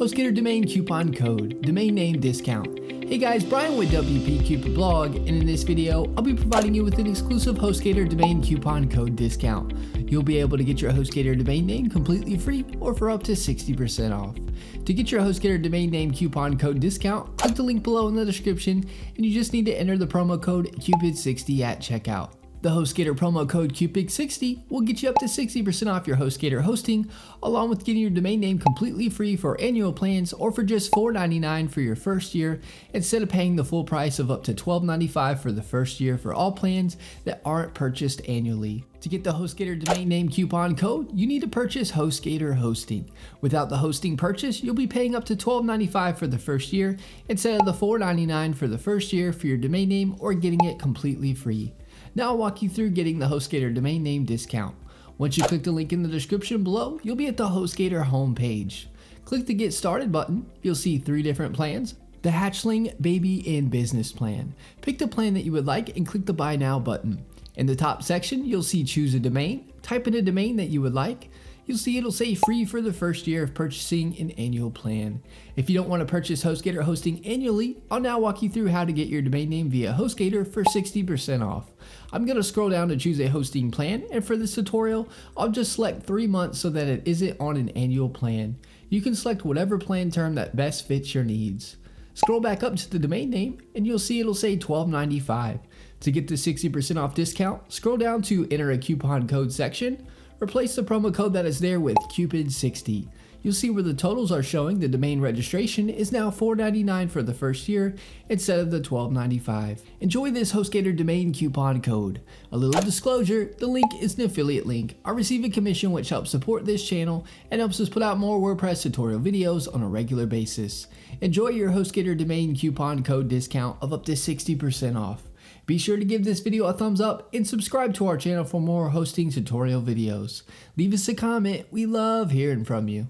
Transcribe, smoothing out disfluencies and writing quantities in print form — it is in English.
Hostgator domain coupon code, domain name discount. Hey guys, Brian with WP Cupid Blog, and in this video, I'll be providing you with an exclusive Hostgator domain coupon code discount. You'll be able to get your Hostgator domain name completely free or for up to 60% off. To get your Hostgator domain name coupon code discount, click the link below in the description, and you just need to enter the promo code CUPID60 at checkout. The Hostgator promo code CUPID60 will get you up to 60% off your Hostgator hosting, along with getting your domain name completely free for annual plans or for just $4.99 for your first year, instead of paying the full price of up to $12.95 for the first year for all plans that aren't purchased annually. To get the Hostgator domain name coupon code, you need to purchase Hostgator hosting. Without the hosting purchase, you'll be paying up to $12.95 for the first year, instead of the $4.99 for the first year for your domain name, or getting it completely free. Now I'll walk you through getting the Hostgator domain name discount. Once you click the link in the description below, you'll be at the Hostgator homepage. Click the Get Started button. You'll see 3 different plans: the Hatchling, Baby, and Business plan. Pick the plan that you would like and click the Buy Now button. In the top section, you'll see Choose a Domain. Type in a domain that you would like. You'll see it'll say free for the first year of purchasing an annual plan. If you don't want to purchase Hostgator hosting annually, I'll now walk you through how to get your domain name via Hostgator for 60% off. I'm going to scroll down to choose a hosting plan, and for this tutorial, I'll just select 3 months so that it isn't on an annual plan. You can select whatever plan term that best fits your needs. Scroll back up to the domain name, and you'll see it'll say $12.95. To get the 60% off discount, scroll down to Enter a Coupon Code section. Replace the promo code that is there with CUPID60. You'll see where the totals are showing the domain registration is now $4.99 for the first year instead of the $12.95. Enjoy this Hostgator domain coupon code. A little disclosure, the link is an affiliate link. I receive a commission which helps support this channel and helps us put out more WordPress tutorial videos on a regular basis. Enjoy your Hostgator domain coupon code discount of up to 60% off. Be sure to give this video a thumbs up and subscribe to our channel for more hosting tutorial videos. Leave us a comment, we love hearing from you.